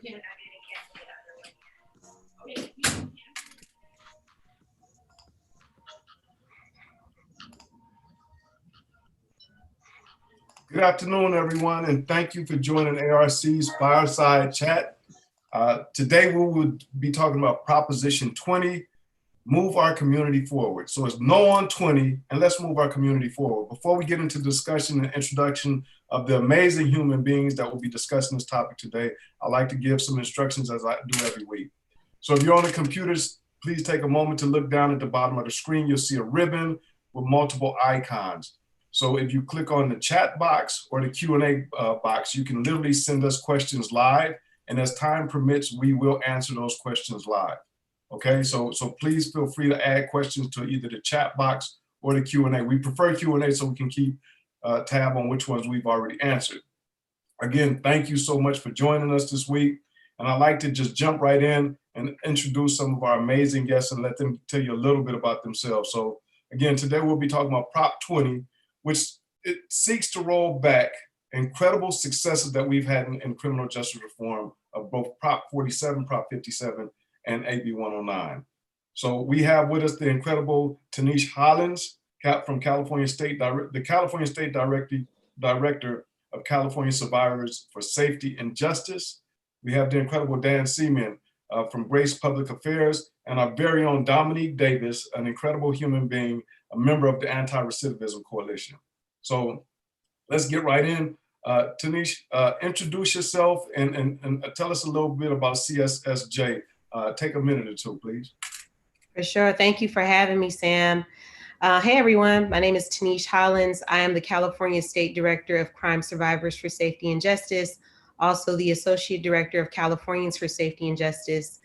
Good afternoon, everyone, and thank you for joining ARC's Fireside Chat. Today, we will be talking about Proposition 20, move our community forward. So it's no on 20, and let's move our community forward. Before we get into discussion and introduction of the amazing human beings that will be discussing this topic today, I'd like to give some instructions as I do every week. So if you're on the computers, please take a moment to look down at the bottom of the screen. You'll see a ribbon with multiple icons. So if you click on the chat box or the Q&A box, you can literally send us questions live. And as time permits, we will answer those questions live. Okay, so please feel free to add questions to either the chat box or the Q&A. We prefer Q&A so we can keep tab on which ones we've already answered. Again, thank you so much for joining us this week. And I'd like to just jump right in and introduce some of our amazing guests and let them tell you a little bit about themselves. So again, today we'll be talking about Prop 20, which it seeks to roll back incredible successes that we've had in criminal justice reform of both Prop 47, Prop 57, and AB 109. So we have with us the incredible Tinisch Hollins from California State, the California State Director of California Survivors for Safety and Justice. We have the incredible Dan Seaman from Grace Public Affairs, and our very own Dominique Davis, an incredible human being, a member of the Anti-Recidivism Coalition. So let's get right in. Tinisch, introduce yourself and tell us a little bit about CSSJ. Take a minute or two, please. For sure. Thank you for having me, Sam. Hey, everyone. My name is Tinisch Hollins. I am the California State Director of Crime Survivors for Safety and Justice, also the Associate Director of Californians for Safety and Justice.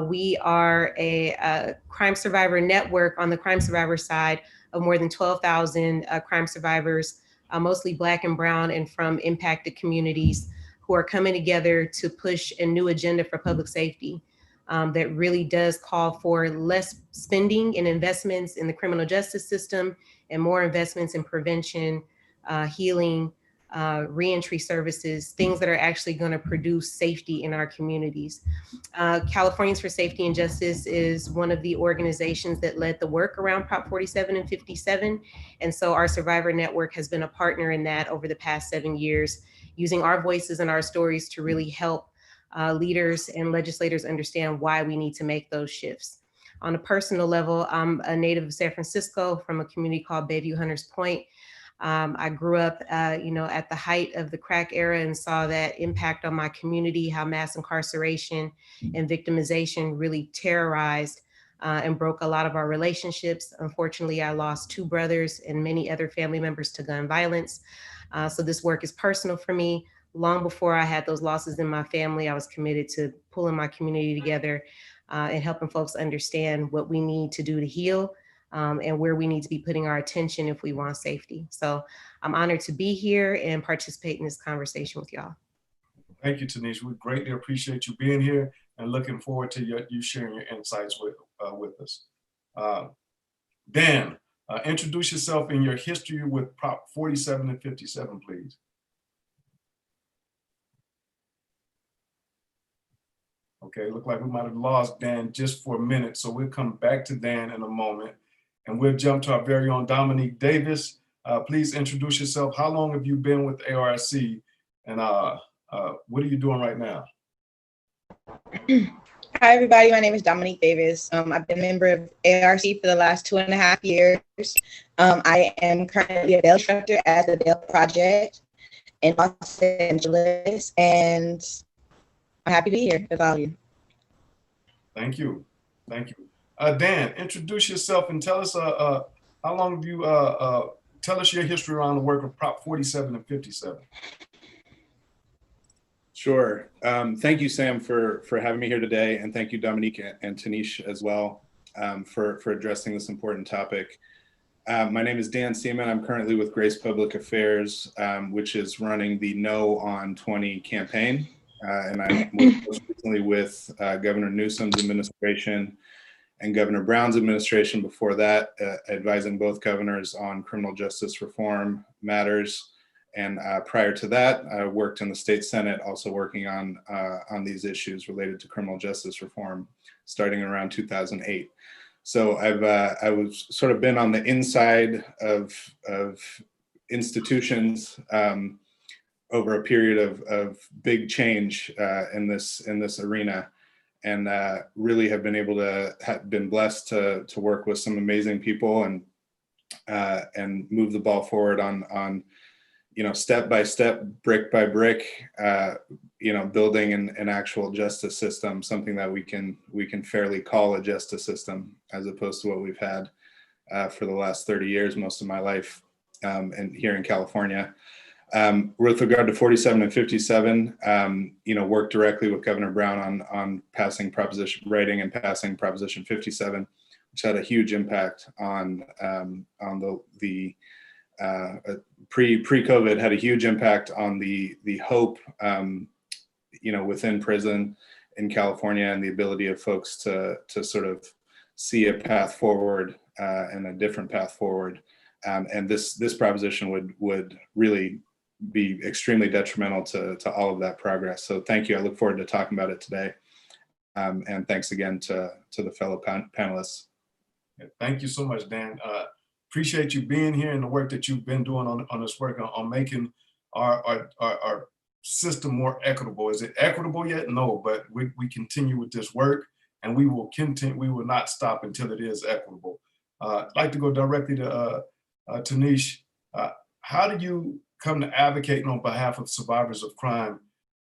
We are a crime survivor network on the crime survivor side of more than 12,000 crime survivors, mostly Black and Brown and from impacted communities, who are coming together to push a new agenda for public safety that really does call for less spending and investments in the criminal justice system and more investments in prevention, healing, reentry services, things that are actually going to produce safety in our communities. Californians for Safety and Justice is one of the organizations that led the work around Prop 47 and 57. And so our survivor network has been a partner in that over the past 7 years, using our voices and our stories to really help leaders and legislators understand why we need to make those shifts. On a personal level, I'm a native of San Francisco from a community called Bayview Hunters Point. I grew up, at the height of the crack era and saw that impact on my community, how mass incarceration and victimization really terrorized and broke a lot of our relationships. Unfortunately, I lost 2 brothers and many other family members to gun violence. So this work is personal for me. Long before I had those losses in my family, I was committed to pulling my community together and helping folks understand what we need to do to heal. And where we need to be putting our attention if we want safety. So I'm honored to be here and participate in this conversation with y'all. Thank you, Tinisch. We greatly appreciate you being here and looking forward to you sharing your insights with us. Dan, introduce yourself and your history with Prop 47 and 57, please. Okay, look like we might have lost Dan just for a minute, so we'll come back to Dan in a moment. And we'll jump to our very own Dominique Davis. Please introduce yourself. How long have you been with ARC? And what are you doing right now? Hi, everybody. My name is Dominique Davis. I've been a member of ARC for the last 2.5 years. I am currently a bail instructor at the Bail Project in Los Angeles, and I'm happy to be here with all of you. Thank you. Thank you. Dan, introduce yourself and tell us how long have you, tell us your history around the work of Prop 47 and 57. Sure. Thank you, Sam, for having me here today. And thank you, Dominique and Tinisch as well, for addressing this important topic. My name is Dan Seaman. I'm currently with Grace Public Affairs, which is running the No on 20 campaign. And I was most recently with Governor Newsom's administration and Governor Brown's administration before that, advising both governors on criminal justice reform matters. And prior to that, I worked in the state Senate, also working on these issues related to criminal justice reform, starting around 2008. So I was sort of been on the inside of institutions over a period of big change in this arena, and really have been able to have been blessed to work with some amazing people and move the ball forward on step by step, brick by brick, building an actual justice system, something that we can fairly call a justice system, as opposed to what we've had for the last 30 years, most of my life, and here in California. With regard to 47 and 57, worked directly with Governor Brown on passing writing and passing Proposition 57, which had a huge impact on the pre-COVID, had a huge impact on the hope, within prison in California, and the ability of folks to sort of see a path forward and a different path forward. And this proposition would really be extremely detrimental to all of that progress. So thank you. I look forward to talking about it today. And thanks again to the fellow panelists. Thank you so much, Dan. Appreciate you being here and the work that you've been doing on this work on making our system more equitable. Is it equitable yet? No, but we continue with this work, and we will continue. We will not stop until it is equitable. I'd like to go directly to Tinisch. How did you come to advocating on behalf of survivors of crime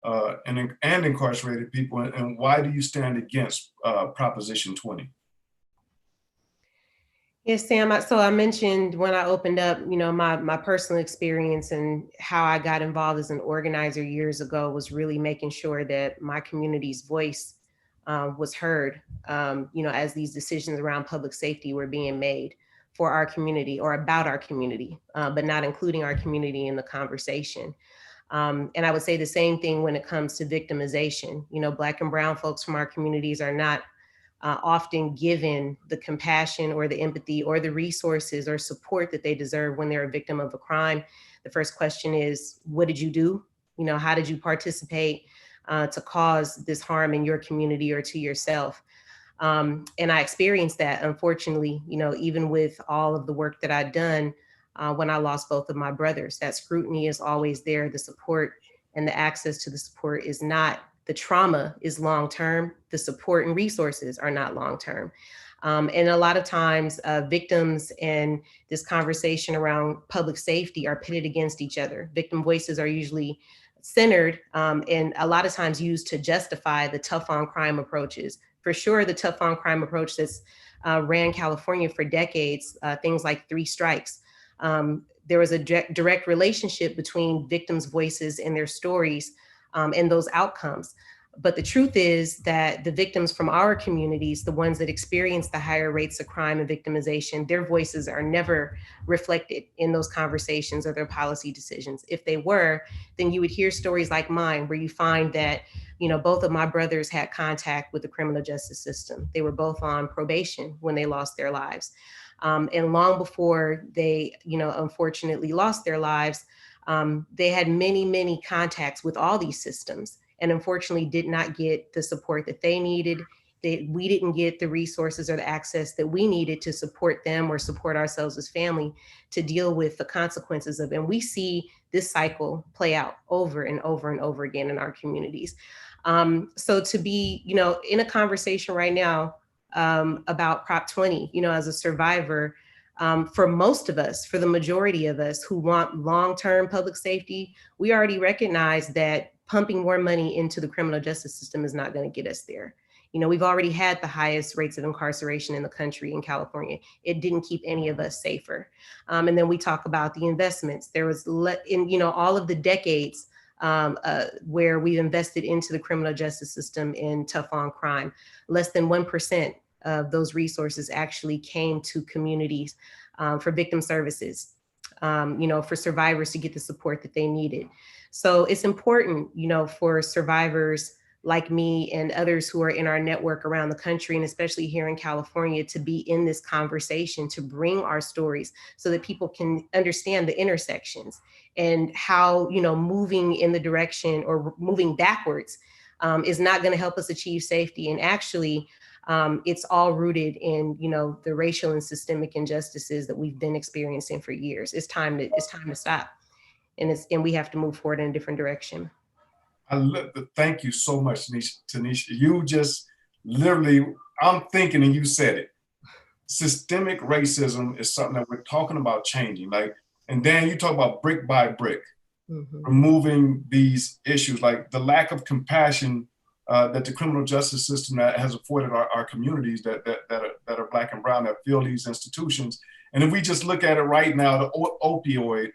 and incarcerated people, and why do you stand against Proposition 20? Yes, Sam. So I mentioned when I opened up, my personal experience and how I got involved as an organizer years ago was really making sure that my community's voice was heard, as these decisions around public safety were being made for our community or about our community, but not including our community in the conversation. And I would say the same thing when it comes to victimization. Black and brown folks from our communities are not often given the compassion or the empathy or the resources or support that they deserve when they're a victim of a crime. The first question is, what did you do? How did you participate to cause this harm in your community or to yourself? And I experienced that, unfortunately, even with all of the work that I'd done when I lost both of my brothers. That scrutiny is always there. The support and the access to the support is not. The trauma is long-term. The support and resources are not long-term. And a lot of times victims and this conversation around public safety are pitted against each other. Victim voices are usually centered and a lot of times used to justify the tough on crime approaches. For sure, the tough on crime approach that's ran California for decades, things like 3 strikes. There was a direct relationship between victims' voices and their stories and those outcomes. But the truth is that the victims from our communities, the ones that experience the higher rates of crime and victimization, their voices are never reflected in those conversations or their policy decisions. If they were, then you would hear stories like mine, where you find that, both of my brothers had contact with the criminal justice system. They were both on probation when they lost their lives. And long before they, unfortunately lost their lives, they had many, many contacts with all these systems, and unfortunately did not get the support that they needed. We didn't get the resources or the access that we needed to support them or support ourselves as family to deal with the consequences of it. And we see this cycle play out over and over and over again in our communities. So to be, in a conversation right now about Prop 20, as a survivor, for most of us, for the majority of us who want long-term public safety, we already recognize that pumping more money into the criminal justice system is not going to get us there. We've already had the highest rates of incarceration in the country in California. It didn't keep any of us safer. And then we talk about the investments. There was, in all of the decades where we've invested into the criminal justice system in tough on crime, less than 1% of those resources actually came to communities for victim services, for survivors to get the support that they needed. So it's important, for survivors like me and others who are in our network around the country, and especially here in California, to be in this conversation, to bring our stories so that people can understand the intersections and how, you know, moving in the direction or moving backwards is not going to help us achieve safety. And actually, it's all rooted in, you know, the racial and systemic injustices that we've been experiencing for years. It's time to stop, and we have to move forward in a different direction. Thank you so much, Tinisch. You just literally, I'm thinking, and you said it. Systemic racism is something that we're talking about changing. Like, and Dan, you talk about brick by brick, removing these issues, like the lack of compassion that the criminal justice system that has afforded our communities that are Black and brown that fill these institutions. And if we just look at it right now, the opioid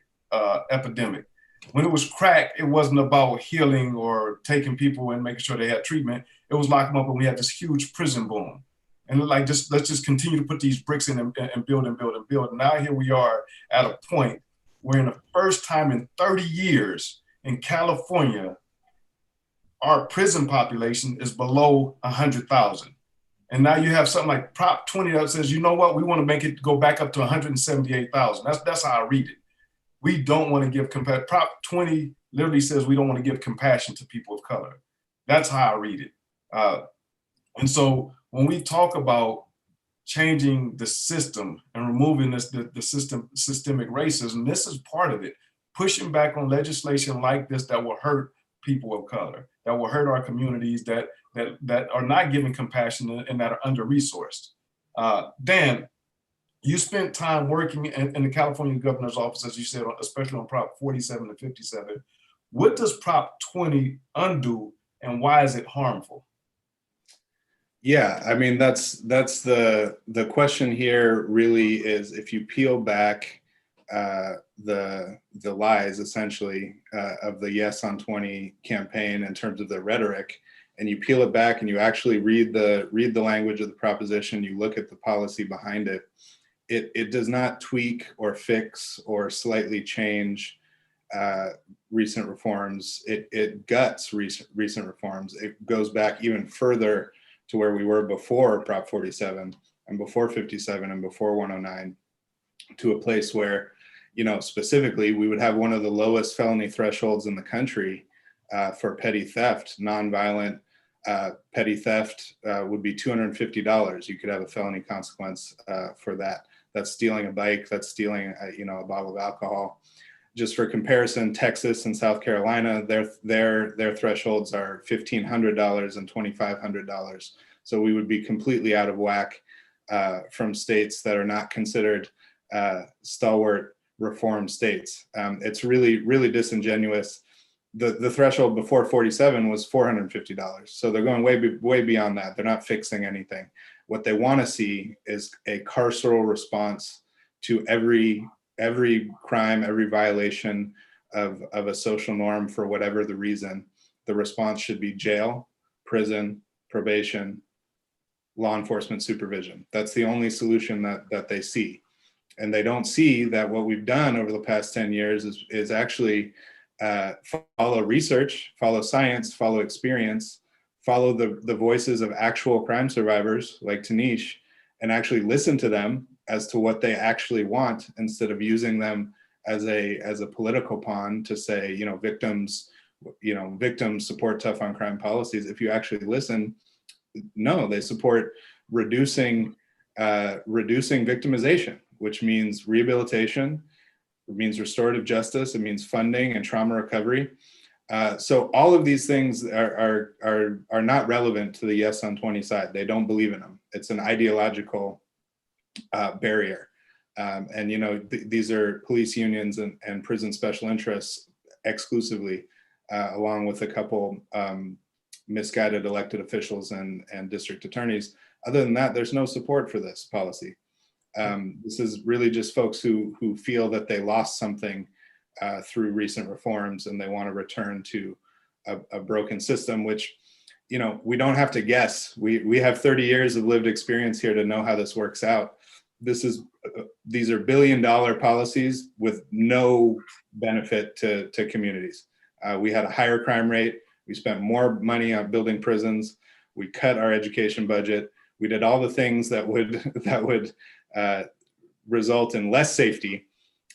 epidemic. When it was crack, it wasn't about healing or taking people and making sure they had treatment. It was lock them up, and we had this huge prison boom. And like, let's just continue to put these bricks in and build and build and build. And now here we are at a point where, in the first time in 30 years in California, our prison population is below 100,000. And now you have something like Prop 20 that says, you know what, we want to make it go back up to 178,000. That's how I read it. We don't want to give compassion. Prop 20 literally says we don't want to give compassion to people of color. That's how I read it. And so when we talk about changing the system and removing the systemic racism, this is part of it. Pushing back on legislation like this that will hurt people of color, that will hurt our communities, that are not giving compassion and that are under-resourced. Dan, you spent time working in the California governor's office, as you said, especially on Prop 47 and 57. What does Prop 20 undo, and why is it harmful? Yeah, I mean, that's the question here really is, if you peel back the lies essentially of the Yes on 20 campaign in terms of the rhetoric, and you peel it back and you actually read the language of the proposition, you look at the policy behind it, it does not tweak or fix or slightly change recent reforms. It guts recent reforms. It goes back even further to where we were before Prop 47 and before 57 and before 109, to a place where, you know, specifically, we would have one of the lowest felony thresholds in the country for petty theft. Nonviolent petty theft would be $250. You could have a felony consequence for that. That's stealing a bike. That's stealing, a bottle of alcohol. Just for comparison, Texas and South Carolina, their thresholds are $1,500 and $2,500. So we would be completely out of whack from states that are not considered stalwart reform states. It's really, really disingenuous. The threshold before 47 was $450. So they're going way beyond that. They're not fixing anything. What they want to see is a carceral response to every crime, every violation of a social norm for whatever the reason. The response should be jail, prison, probation, law enforcement supervision. That's the only solution that they see. And they don't see that what we've done over the past 10 years is actually follow research, follow science, follow experience, follow the voices of actual crime survivors like Tinisch, and actually listen to them as to what they actually want, instead of using them as a political pawn to say, victims support tough on crime policies. If you actually listen, no, they support reducing victimization, which means rehabilitation, it means restorative justice, it means funding and trauma recovery. So all of these things are not relevant to the Yes on 20 side. They don't believe in them. It's an ideological barrier. These are police unions and prison special interests exclusively, along with a couple misguided elected officials and district attorneys. Other than that, there's no support for this policy. This is really just folks who feel that they lost something through recent reforms, and they want to return to a broken system, which, we don't have to guess. We have 30 years of lived experience here to know how this works out. These are billion-dollar policies with no benefit to communities. We had a higher crime rate. We spent more money on building prisons. We cut our education budget. We did all the things that would result in less safety,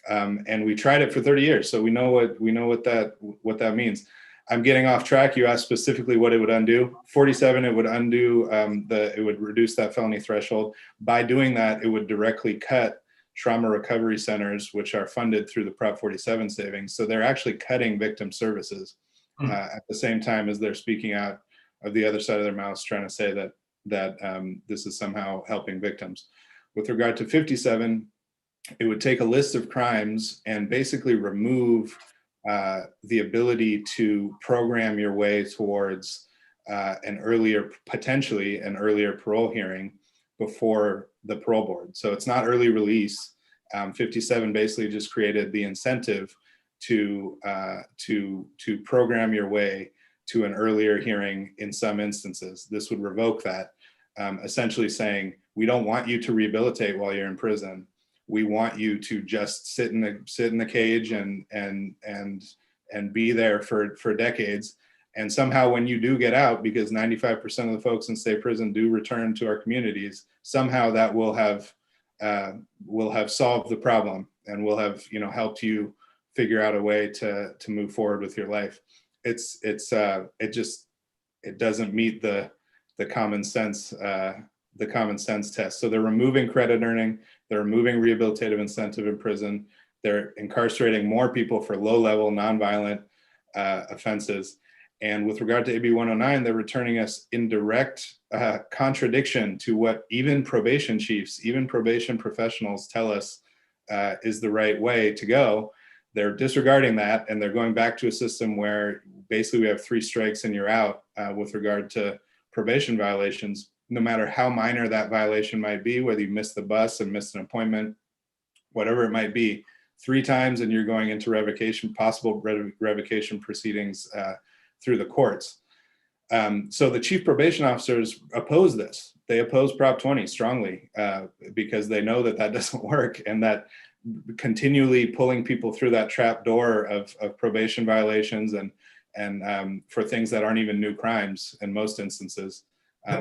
and we tried it for 30 years. So we know what that means. I'm getting off track. You asked specifically what it would undo. 47, it would undo it would reduce that felony threshold. By doing that, it would directly cut trauma recovery centers, which are funded through the Prop 47 savings. So they're actually cutting victim services at the same time as they're speaking out of the other side of their mouths, trying to say that this is somehow helping victims. With regard to 57, it would take a list of crimes and basically remove the ability to program your way towards potentially an earlier parole hearing before the parole board. So it's not early release. 57 basically just created the incentive to program your way to an earlier hearing in some instances. This would revoke that, essentially saying, we don't want you to rehabilitate while you're in prison. We want you to just sit in the cage and be there for decades. And somehow when you do get out, because 95% of the folks in state prison do return to our communities, somehow that will have solved the problem and will have helped you figure out a way to move forward with your life. It doesn't meet the common sense test. So they're removing credit earning, they're removing rehabilitative incentive in prison, they're incarcerating more people for low-level nonviolent offenses. And with regard to AB 109, they're returning us in direct contradiction to what even probation chiefs, even probation professionals tell us is the right way to go. They're disregarding that, and they're going back to a system where basically we have 3 strikes and you're out with regard to probation violations, no matter how minor that violation might be, whether you missed the bus and missed an appointment, whatever it might be, 3 times and you're going into possible revocation proceedings through the courts. So the chief probation officers oppose this. They oppose Prop 20 strongly because they know that doesn't work, and that continually pulling people through that trap door of probation violations and for things that aren't even new crimes in most instances,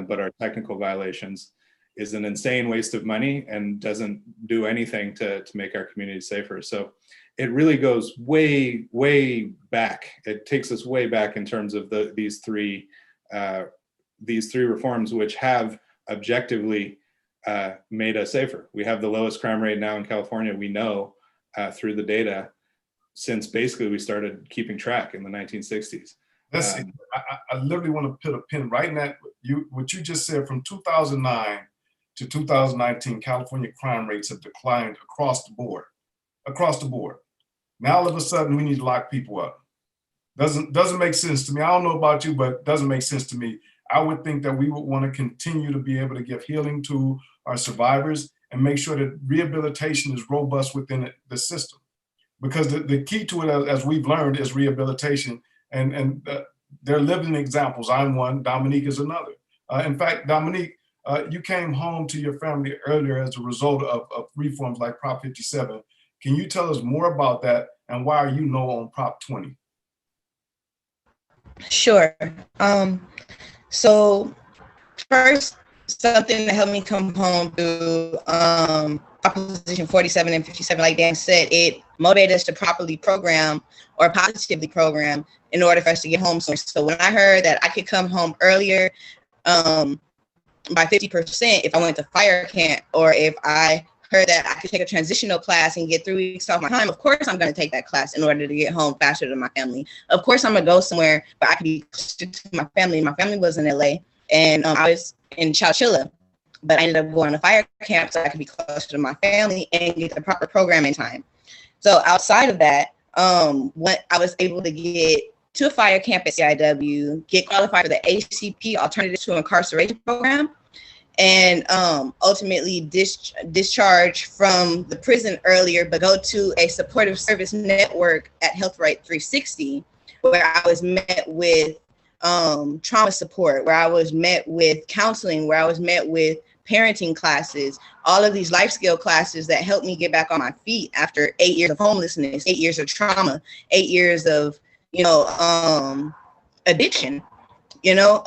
but are technical violations, is an insane waste of money and doesn't do anything to make our community safer. So it really goes way, way back. It takes us way back in terms of these three reforms, which have objectively made us safer. We have the lowest crime rate now in California, we know through the data, since basically we started keeping track in the 1960s. I literally want to put a pin right in that. What you just said, from 2009 to 2019, California crime rates have declined across the board. Across the board. Now all of a sudden we need to lock people up. Doesn't make sense to me. I don't know about you, but it doesn't make sense to me. I would think that we would want to continue to be able to give healing to our survivors and make sure that rehabilitation is robust within the system. Because the key to it, as we've learned, is rehabilitation. And they're living examples. I'm one, Dominique is another. In fact, Dominique, you came home to your family earlier as a result of reforms like Prop 57. Can you tell us more about that, and why are you no on Prop 20? Sure. So first, something that helped me come home through Proposition 47 and 57, like Dan said, it motivated us to properly program or positively program in order for us to get home sooner. So when I heard that I could come home earlier by 50% if I went to fire camp, or if I heard that I could take a transitional class and get 3 weeks off my time, of course I'm going to take that class in order to get home faster to my family. Of course I'm going to go somewhere where I could be closer to my family. My family was in LA, and I was in Chowchilla, but I ended up going to fire camp so I could be closer to my family and get the proper programming time. So outside of that, when I was able to get to a fire camp at CIW, get qualified for the ACP Alternative to Incarceration program, and ultimately discharge from the prison earlier, but go to a supportive service network at Health Right 360, where I was met with trauma support, where I was met with counseling, where I was met with parenting classes, all of these life skill classes that helped me get back on my feet after 8 years of homelessness, 8 years of trauma, 8 years of, addiction, you know,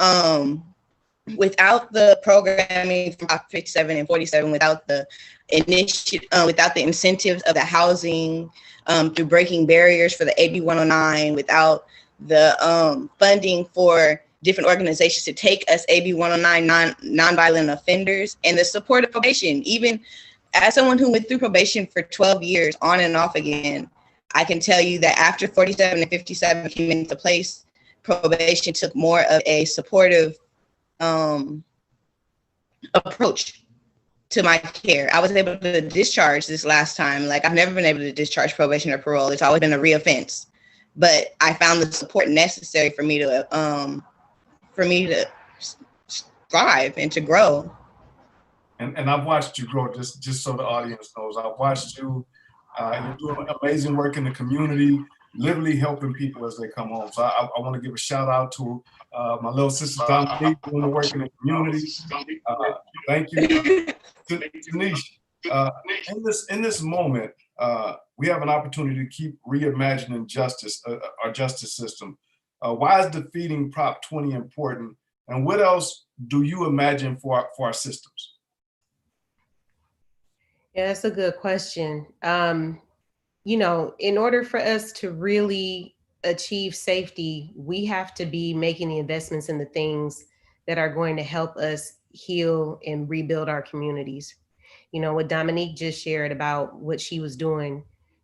without the programming from Prop 57 and 47, without the without the incentives of the housing, through breaking barriers for the AB 109, without the funding for different organizations to take us AB 109 nonviolent offenders, and the support of probation. Even as someone who went through probation for 12 years on and off again, I can tell you that after 47 and 57 came into place, probation took more of a supportive approach to my care. I was able to discharge this last time. Like, I've never been able to discharge probation or parole. It's always been a reoffense. But I found the support necessary for me to thrive and to grow. And I've watched you grow, just so the audience knows. I've watched you, you're doing amazing work in the community, literally helping people as they come home. So I want to give a shout out to my little sister Dominique, doing the work in the community. Thank you. Tinisch, in this moment, we have an opportunity to keep reimagining justice, our justice system. Why is defeating Prop 20 important? And what else do you imagine for our systems? Yeah, that's a good question. You know, in order for us to really achieve safety, we have to be making the investments in the things that are going to help us heal and rebuild our communities. You know, what Dominique just shared about what she was doing,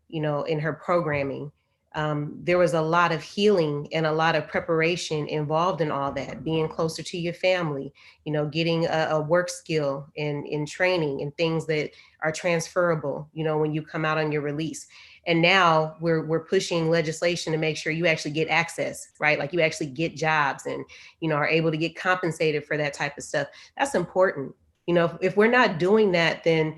you know, in her programming, there was a lot of healing and a lot of preparation involved in all that, being closer to your family, you know, getting a work skill in training and things that are transferable, you know, when you come out on your release. And now we're pushing legislation to make sure you actually get access, right? Like you actually get jobs and, you know, are able to get compensated for that type of stuff. That's important. You know, if we're not doing that, then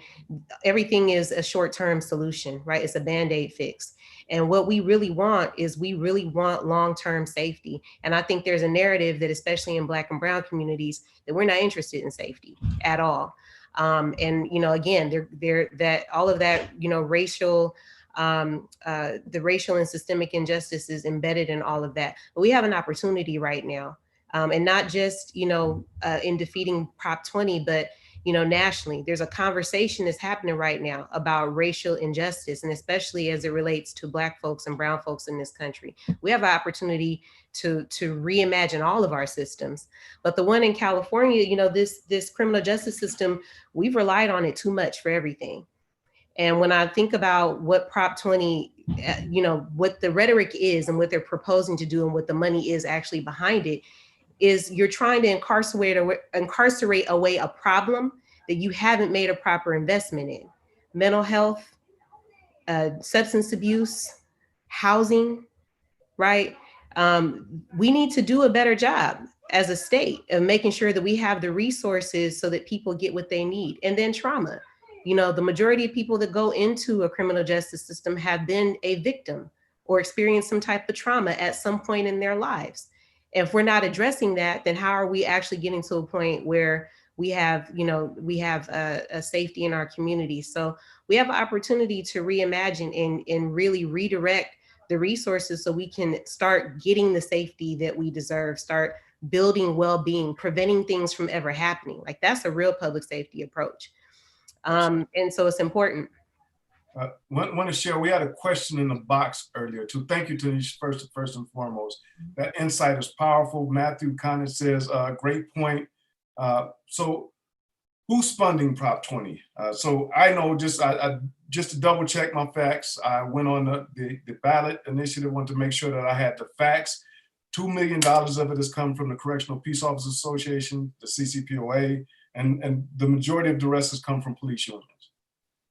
everything is a short-term solution, right? It's a Band-Aid fix. And what we really want is we really want long-term safety. And I think there's a narrative that, especially in Black and Brown communities, that we're not interested in safety at all. And, you know, again, that all of that, you know, racial, the racial and systemic injustice is embedded in all of that. But we have an opportunity right now. And not just, you know, in defeating Prop 20, but, you know, nationally, there's a conversation that's happening right now about racial injustice, and especially as it relates to Black folks and brown folks in this country. We have an opportunity to reimagine all of our systems. But the one in California, you know, this criminal justice system, we've relied on it too much for everything. And when I think about what Prop 20, you know, what the rhetoric is and what they're proposing to do and what the money is actually behind it, is you're trying to incarcerate away a problem that you haven't made a proper investment in. Mental health, substance abuse, housing, right? We need to do a better job as a state of making sure that we have the resources so that people get what they need. And then trauma. You know, the majority of people that go into a criminal justice system have been a victim or experienced some type of trauma at some point in their lives. If we're not addressing that, then how are we actually getting to a point where we have, you know, we have a safety in our community? So we have an opportunity to reimagine and really redirect the resources so we can start getting the safety that we deserve, start building well-being, preventing things from ever happening. Like, that's a real public safety approach. And so it's important. Want to share, we had a question in the box earlier too. Thank you, Tinisch, first and foremost. That insight is powerful. Matthew Connett says, great point. So who's funding Prop 20? So I know, just to double check my facts, I went on the ballot initiative, wanted to make sure that I had the facts. $2 million of it has come from the Correctional Peace Officers Association, the CCPOA, and the majority of the rest has come from police unions.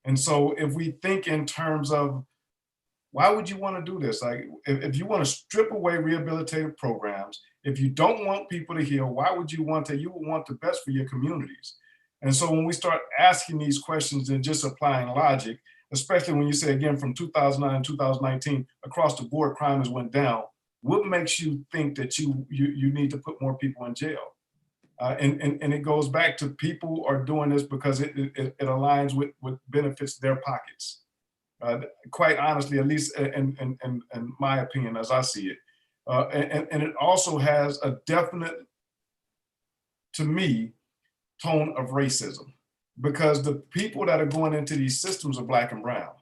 And so if we think in terms of, why would you want to do this? Like, if you want to strip away rehabilitative programs, if you don't want people to heal, why would you want to? You would want the best for your communities. And so when we start asking these questions and just applying logic, especially when you say, again, from 2009 and 2019, across the board, crime has went down. What makes you think that you need to put more people in jail? And it goes back to, people are doing this because it aligns with benefits their pockets. Quite honestly, at least in my opinion, as I see it, And it also has a definite, to me, tone of racism, because the people that are going into these systems are Black and brown.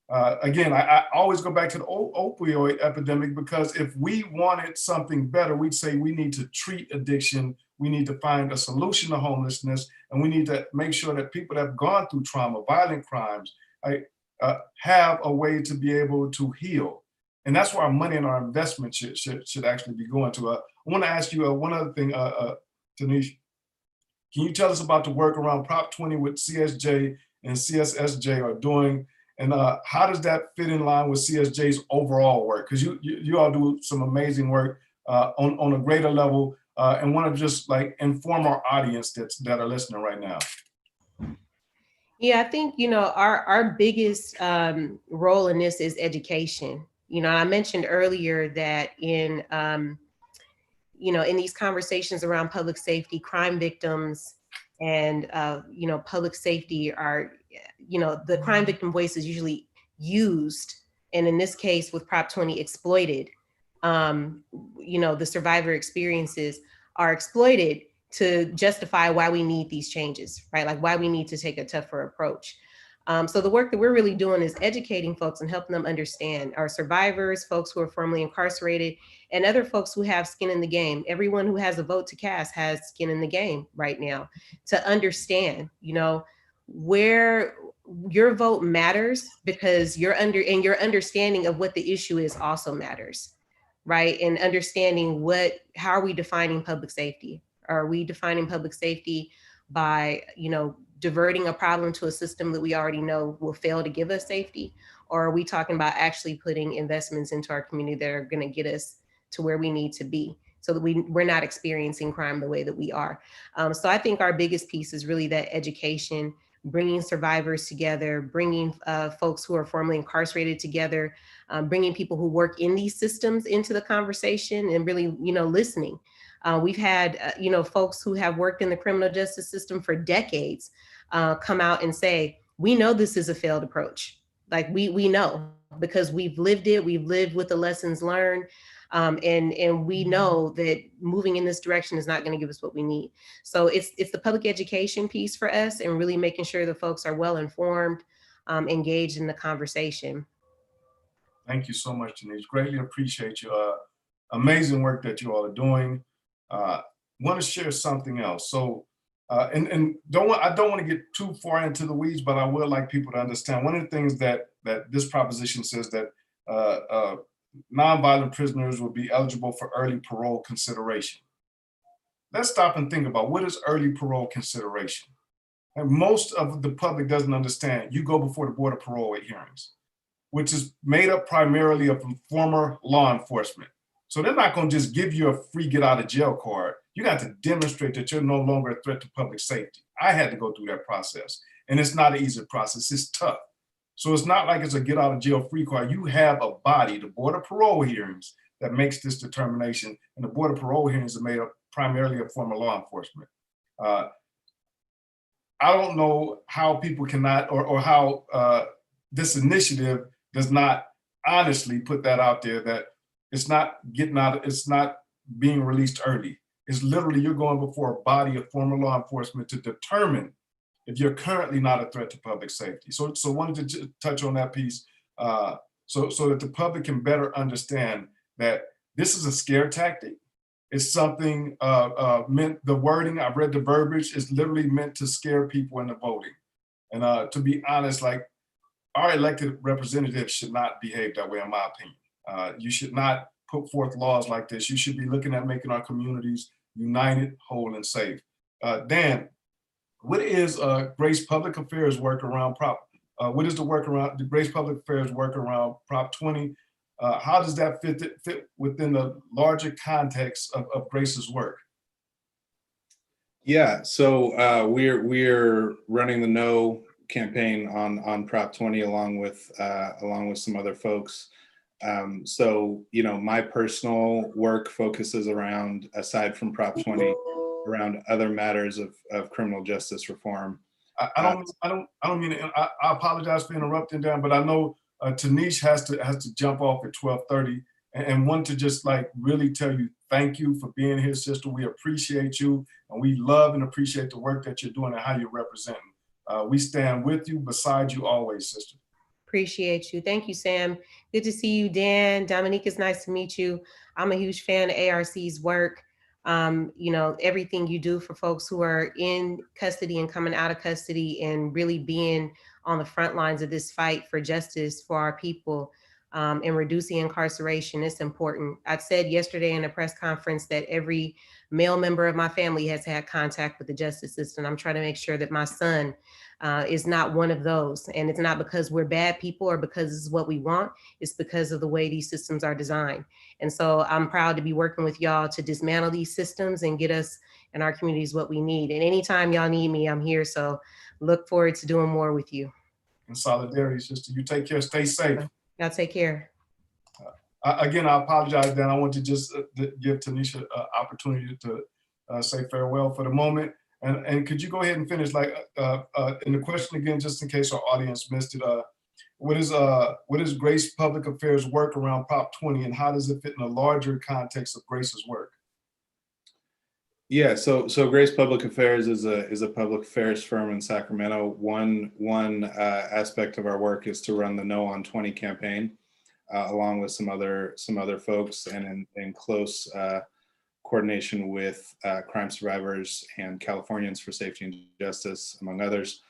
Again, I always go back to the opioid epidemic, because if we wanted something better, we'd say we need to treat addiction, we need to find a solution to homelessness, and we need to make sure that people that have gone through trauma, violent crimes, have a way to be able to heal. And that's where our money and our investment should actually be going to. I want to ask you one other thing, Tinisch. Can you tell us about the work around Prop 20 with CSJ and CSSJ are doing, and how does that fit in line with CSJ's overall work? Because you all do some amazing work on a greater level, and want to just like inform our audience that are listening right now. Yeah, I think, our biggest role in this is education. I mentioned earlier that in these conversations around public safety, crime victims and, public safety are, the crime victim voice is usually used, and in this case with Prop 20, exploited. The survivor experiences are exploited to justify why we need these changes, right? Like why we need to take a tougher approach. So the work that we're really doing is educating folks and helping them understand, our survivors, folks who are formerly incarcerated, and other folks who have skin in the game. Everyone who has a vote to cast has skin in the game right now, to understand, where your vote matters, because your understanding of what the issue is also matters, right? And understanding how are we defining public safety? Are we defining public safety by, diverting a problem to a system that we already know will fail to give us safety? Or are we talking about actually putting investments into our community that are going to get us to where we need to be, so that we're not experiencing crime the way that we are? So I think our biggest piece is really that education, bringing survivors together, bringing folks who are formerly incarcerated together, bringing people who work in these systems into the conversation, and really, listening. We've had, folks who have worked in the criminal justice system for decades come out and say, we know this is a failed approach. Like we know, because we've lived it, we've lived with the lessons learned, and we know that moving in this direction is not going to give us what we need. So it's the public education piece for us, and really making sure the folks are well informed, engaged in the conversation. Thank you so much, Tinisch. Greatly appreciate your amazing work that you all are doing. Want to share something else. So, I don't want to get too far into the weeds, but I would like people to understand one of the things that this proposition says, that nonviolent prisoners will be eligible for early parole consideration. Let's stop and think about, what is early parole consideration? And most of the public doesn't understand. You go before the Board of Parole at hearings, which is made up primarily of former law enforcement. So they're not going to just give you a free get out of jail card. You got to demonstrate that you're no longer a threat to public safety. I had to go through that process, and it's not an easy process. It's tough. So it's not like it's a get out of jail free card. You have a body, the Board of Parole hearings, that makes this determination. And the Board of Parole hearings are made up primarily of former law enforcement. I don't know how people cannot, or how this initiative does not honestly put that out there, that it's not getting out, it's not being released early. It's literally, you're going before a body of former law enforcement to determine if you're currently not a threat to public safety. So wanted to touch on that piece, so that the public can better understand that this is a scare tactic. It's something meant, the wording, I've read the verbiage, is literally meant to scare people into voting. And to be honest, like, our elected representatives should not behave that way, in my opinion. You should not put forth laws like this. You should be looking at making our communities united, whole, and safe. Dan, what is Grace Public Affairs work around what is the work around the Grace Public Affairs work around Prop 20? How does that fit within the larger context of Grace's work? Yeah, so we're running the No campaign on Prop 20 along with some other folks. So, my personal work focuses around, aside from Prop 20, around other matters of criminal justice reform. I don't mean to, I apologize for interrupting, Dan, but I know Tinisch has to jump off at 12:30. and want to just like really tell you thank you for being here, sister. We appreciate you, and we love and appreciate the work that you're doing and how you're representing. We stand with you, beside you always, sister. Appreciate you. Thank you, Sam. Good to see you, Dan. Dominique, it's nice to meet you. I'm a huge fan of ARC's work. You know, everything you do for folks who are in custody and coming out of custody and really being on the front lines of this fight for justice for our people and reducing incarceration. It's important. I said yesterday in a press conference that every male member of my family has had contact with the justice system. I'm trying to make sure that my son is not one of those. And it's not because we're bad people or because this is what we want. It's because of the way these systems are designed. And so I'm proud to be working with y'all to dismantle these systems and get us and our communities what we need. And anytime y'all need me, I'm here. So look forward to doing more with you. In solidarity, sister. You take care, stay safe. Y'all take care. Again, I apologize, Dan. I want to just give Tinisch an opportunity to say farewell for the moment. And could you go ahead and finish, like, in the question again, just in case our audience missed it, what is Grace Public Affairs work around Prop 20, and how does it fit in a larger context of Grace's work? Yeah, so Grace Public Affairs is a public affairs firm in Sacramento. One aspect of our work is to run the No on 20 campaign, along with some other folks, and in close coordination with crime survivors and Californians for Safety and Justice, among others,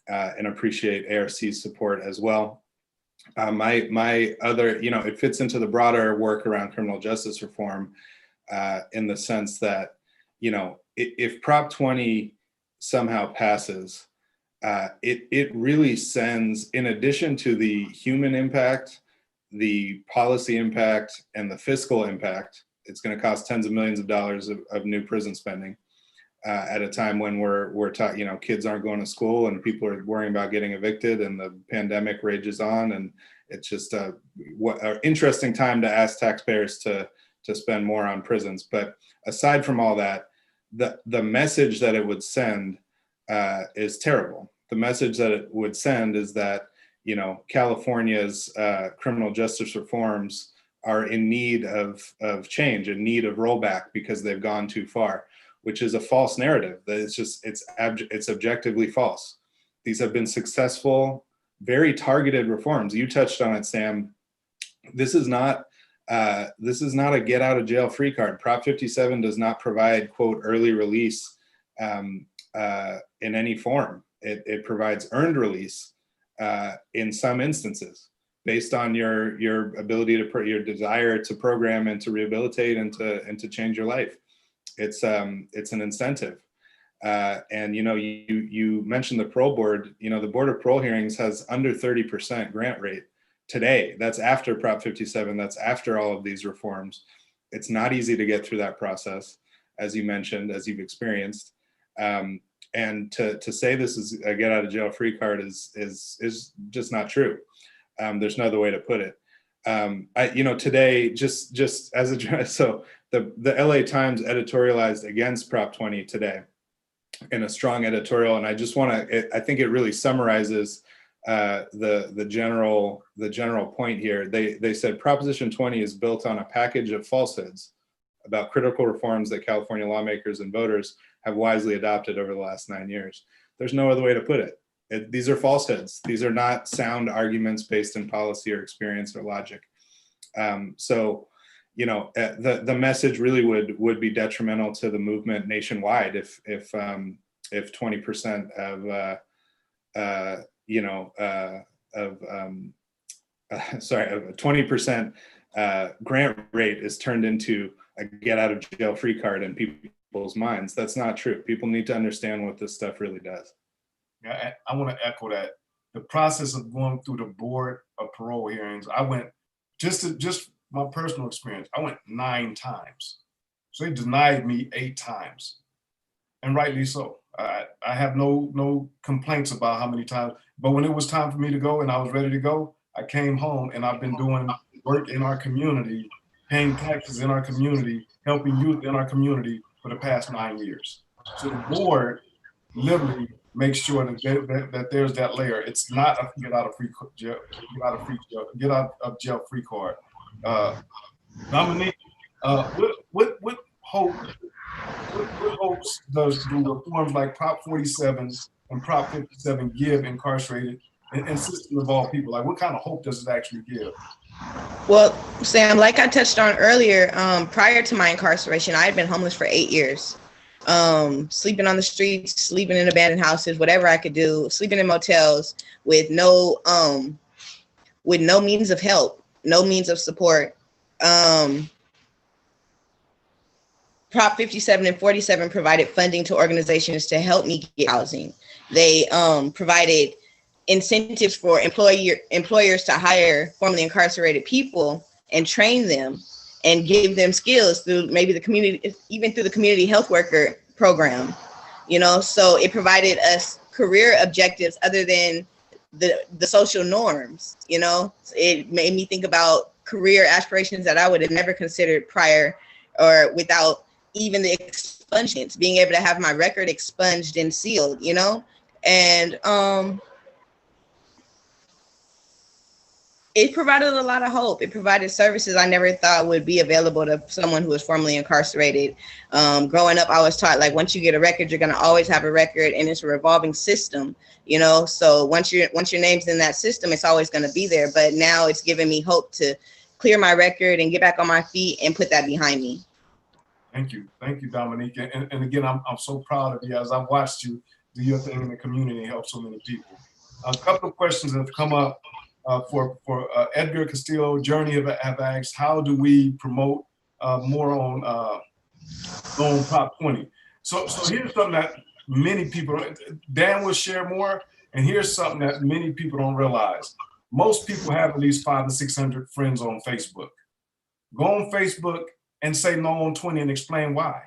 and appreciate ARC's support as well. My other, you know, it fits into the broader work around criminal justice reform in the sense that, you know, if Prop 20 somehow passes, it really sends, in addition to the human impact, the policy impact, and the fiscal impact, it's going to cost tens of millions of dollars of new prison spending at a time when we're taught, you know, kids aren't going to school and people are worrying about getting evicted and the pandemic rages on, and it's just what an interesting time to ask taxpayers to spend more on prisons. But aside from all that, the message that it would send is terrible. The message that it would send is that, you know, California's criminal justice reforms are in need of change, in need of rollback because they've gone too far, which is a false narrative. That it's objectively false. These have been successful, very targeted reforms. You touched on it, Sam. This is not a get out of jail free card. Prop 57 does not provide, quote, early release in any form. It provides earned release in some instances, based on your ability to your desire to program and to rehabilitate and to change your life. It's an incentive. And you know, you mentioned the parole board. You know, the Board of Parole Hearings has under 30% grant rate today. That's after Prop 57. That's after all of these reforms. It's not easy to get through that process, as you mentioned, as you've experienced. And to say this is a get out of jail free card is just not true. There's no other way to put it. You know, today, just as a, so the LA Times editorialized against Prop 20 today in a strong editorial, and I just want to, I think it really summarizes the general point here. They said Proposition 20 is built on a package of falsehoods about critical reforms that California lawmakers and voters have wisely adopted over the last 9 years. There's no other way to put it. These are falsehoods. These are not sound arguments based in policy or experience or logic. So, you know, the message really would be detrimental to the movement nationwide if 20% of you know of a 20% grant rate is turned into a get out of jail free card in people's minds. That's not true. People need to understand what this stuff really does. Yeah, I want to echo that. The process of going through the Board of Parole Hearings, I went, just my personal experience, I went 9 times. So they denied me 8 times, and rightly so. I have no complaints about how many times, but when it was time for me to go and I was ready to go, I came home, and I've been doing work in our community, paying taxes in our community, helping youth in our community for the past 9 years. So the board literally makes sure that there's that layer. It's not a get out of jail free card. Dominique, what hopes do reforms like Prop 47 and Prop 57 give incarcerated and system of all people? Like, what kind of hope does it actually give? Well, Sam, like I touched on earlier, prior to my incarceration, I had been homeless for 8 years. Sleeping on the streets, sleeping in abandoned houses, whatever I could do, sleeping in motels with no means of help, no means of support. Prop 57 and 47 provided funding to organizations to help me get housing. They provided incentives for employers to hire formerly incarcerated people and train them and give them skills through maybe the community, even through the community health worker program, so it provided us career objectives other than the social norms. It made me think about career aspirations that I would have never considered prior, or without even the expungements, being able to have my record expunged and sealed, and it provided a lot of hope. It provided services I never thought would be available to someone who was formerly incarcerated. Growing up, I was taught, like, once you get a record, you're going to always have a record, and it's a revolving system, so once your name's in that system, it's always going to be there. But now it's given me hope to clear my record and get back on my feet and put that behind me. Thank you, Dominique. And again, I'm so proud of you as I've watched you do your thing in the community and help so many people. A couple of questions have come up for Edgar Castillo. Journey have asked, how do we promote more on Prop 20? So here's something that many people, Dan will share more, and here's something that many people don't realize. Most people have at least 500 to 600 friends on Facebook. Go on Facebook and say no on 20 and explain why.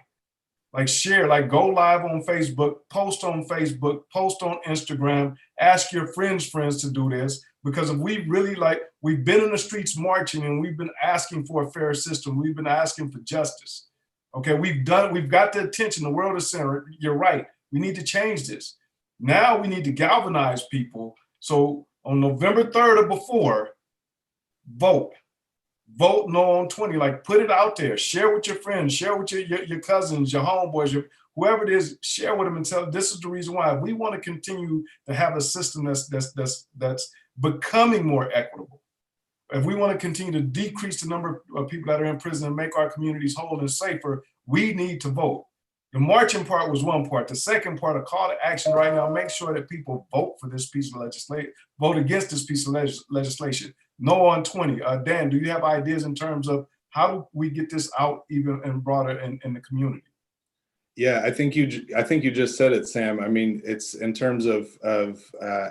Like, share, like, go live on Facebook, post on Facebook, post on Instagram, ask your friends' friends to do this. Because if we really, we've been in the streets marching and we've been asking for a fair system. We've been asking for justice. Okay, we've got the attention. The world is saying, you're right. We need to change this. Now we need to galvanize people. So on November 3rd or before, vote no on 20. Like, put it out there. Share with your friends. Share with your cousins, your homeboys, whoever it is. Share with them and tell them this is the reason why. We want to continue to have a system that's becoming more equitable. If we want to continue to decrease the number of people that are in prison and make our communities whole and safer, we need to vote. The marching part was one part. The second part, a call to action right now, make sure that people vote for this piece of legislation, vote against this piece of legislation. No on 20. Dan, do you have ideas in terms of how do we get this out even and broader in the community? Yeah, I think you just said it, Sam. I mean, it's in terms of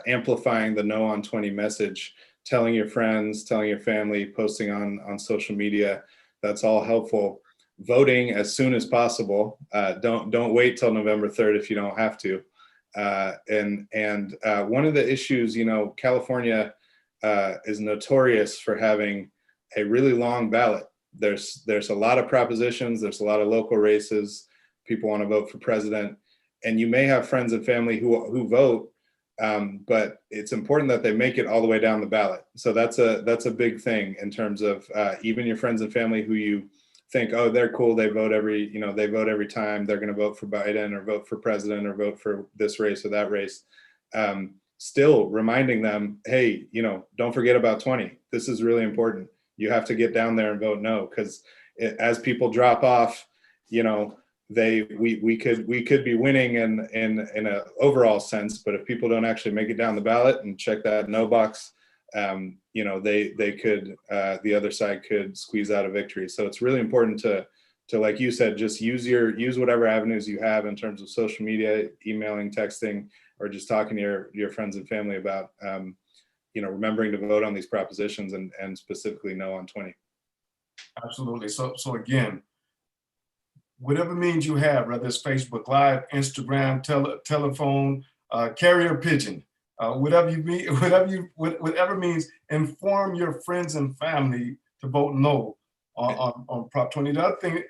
amplifying the no on 20 message, telling your friends, telling your family, posting on social media. That's all helpful. Voting as soon as possible. Don't wait till November 3rd if you don't have to. And one of the issues, California is notorious for having a really long ballot. There's a lot of propositions. There's a lot of local races. People want to vote for president, and you may have friends and family who vote, but it's important that they make it all the way down the ballot. So that's a big thing in terms of even your friends and family who you think, oh, they're cool, they vote every time, they're going to vote for Biden or vote for president or vote for this race or that race. Still reminding them, hey, don't forget about 20. This is really important. You have to get down there and vote no, because as people drop off, we could be winning in an overall sense, but if people don't actually make it down the ballot and check that no box, they could, the other side could squeeze out a victory. So it's really important to like you said, just use whatever avenues you have in terms of social media, emailing, texting, or just talking to your friends and family about, remembering to vote on these propositions and specifically no on 20. Absolutely. So again, whatever means you have, whether it's Facebook Live, Instagram, telephone, carrier pigeon, whatever means, inform your friends and family to vote no on Prop 20. The other thing,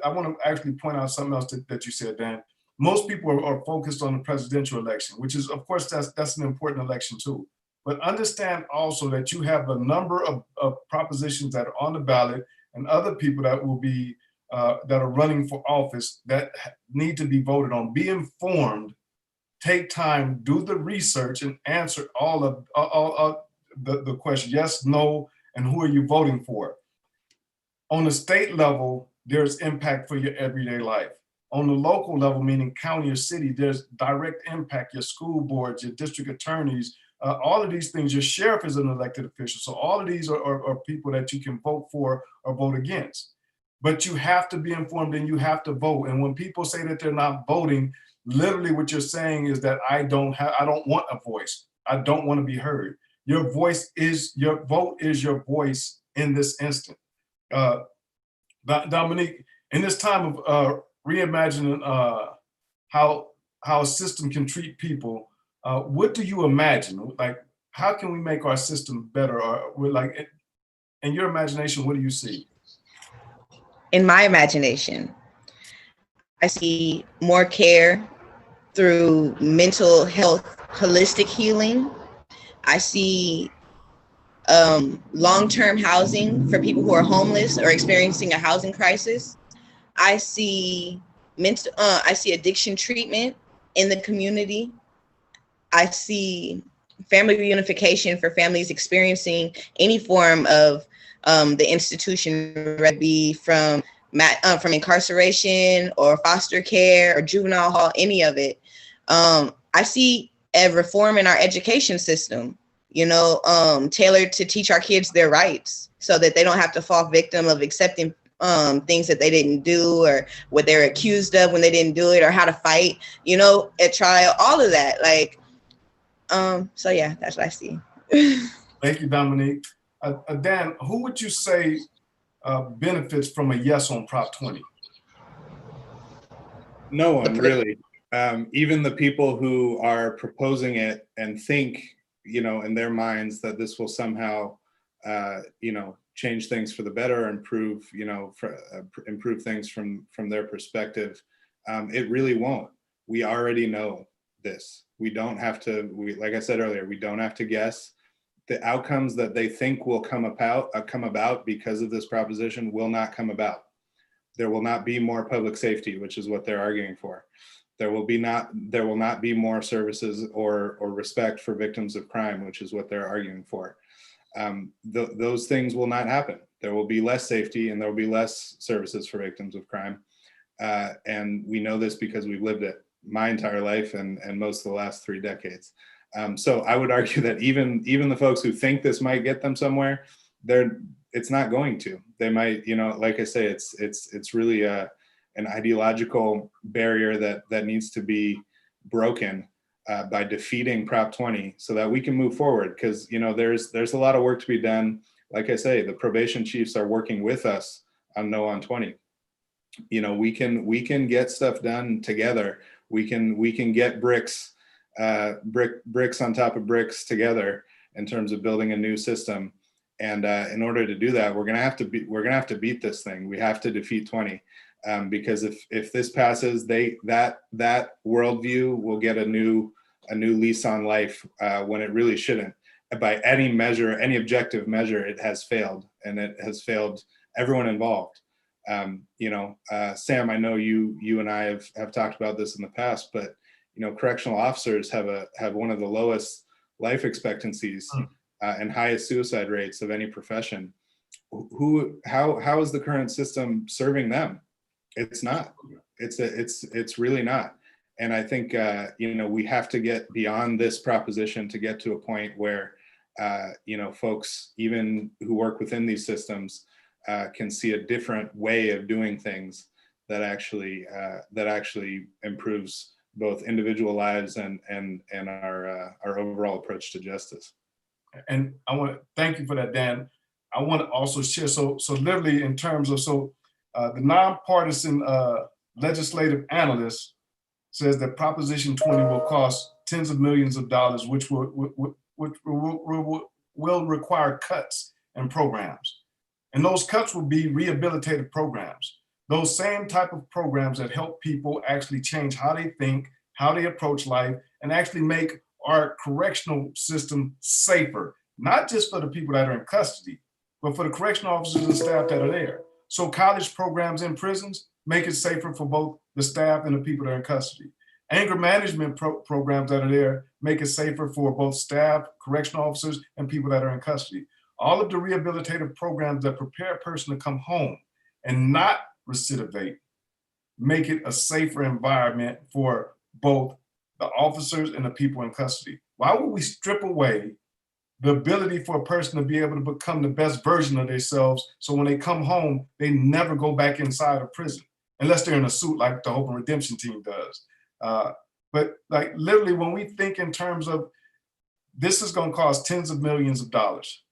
I want to actually point out something else that you said, Dan. Most people are focused on the presidential election, which is, of course, that's an important election too. But understand also that you have a number of propositions that are on the ballot and other people that will be that are running for office that need to be voted on. Be informed, take time, do the research, and answer all of the questions, yes, no, and who are you voting for. On the state level, there's impact for your everyday life. On the local level, meaning county or city, there's direct impact, your school boards, your district attorneys, all of these things. Your sheriff is an elected official. So all of these are people that you can vote for or vote against. But you have to be informed and you have to vote. And when people say that they're not voting, literally what you're saying is that I don't want a voice. I don't want to be heard. Your vote is your voice in this instant. Dominique, in this time of reimagining how a system can treat people, what do you imagine? Like, how can we make our system better? Or like, in your imagination, what do you see? In my imagination, I see more care through mental health, holistic healing. I see long-term housing for people who are homeless or experiencing a housing crisis. I see addiction treatment in the community. I see family reunification for families experiencing any form of the institution, whether it be from incarceration or foster care or juvenile hall, any of it. I see a reform in our education system, tailored to teach our kids their rights so that they don't have to fall victim of accepting things that they didn't do or what they're accused of when they didn't do it, or how to fight, at trial, all of that. Like, so yeah, that's what I see. Thank you, Dominique. Dan, who would you say benefits from a yes on Prop 20? No one, really. Even the people who are proposing it and think, in their minds that this will somehow, change things for the better, improve, improve things from their perspective. It really won't. We already know this. We don't have to, like I said earlier, we don't have to guess. The outcomes that they think will come about because of this proposition will not come about. There will not be more public safety, which is what they're arguing for. There will not be more services or respect for victims of crime, which is what they're arguing for. Those things will not happen. There will be less safety and there will be less services for victims of crime. And we know this because we've lived it my entire life and most of the last 3 decades. So I would argue that even the folks who think this might get them somewhere, it's not going to. They might, like I say, it's really an ideological barrier that needs to be broken by defeating Prop 20 so that we can move forward. Because there's a lot of work to be done. Like I say, the probation chiefs are working with us on No on 20. We can get stuff done together. We can get bricks on top of bricks together in terms of building a new system. And in order to do that, we're gonna have to beat this thing. We have to defeat 20. Because if this passes, that worldview will get a new lease on life when it really shouldn't. By any measure, any objective measure, it has failed, and it has failed everyone involved. Sam, I know you and I have talked about this in the past, but correctional officers have one of the lowest life expectancies and highest suicide rates of any profession. How is the current system serving them? It's not. It's really not. And I think we have to get beyond this proposition to get to a point where folks, even who work within these systems, can see a different way of doing things that actually improves both individual lives and our overall approach to justice. And I want to thank you for that, Dan. I want to also share. So literally in terms of the nonpartisan legislative analyst says that Proposition 20 will cost tens of millions of dollars, which will require cuts in programs. And those cuts will be rehabilitative programs. Those same type of programs that help people actually change how they think, how they approach life, and actually make our correctional system safer, not just for the people that are in custody, but for the correctional officers and staff that are there. So college programs in prisons make it safer for both the staff and the people that are in custody. Anger management programs that are there make it safer for both staff, correctional officers, and people that are in custody. All of the rehabilitative programs that prepare a person to come home and not recidivate make it a safer environment for both the officers and the people in custody. Why would we strip away the ability for a person to be able to become the best version of themselves so when they come home, they never go back inside of prison, unless they're in a suit like the Hope and Redemption team does. But like literally when we think in terms of this is going to cost tens of millions of dollars.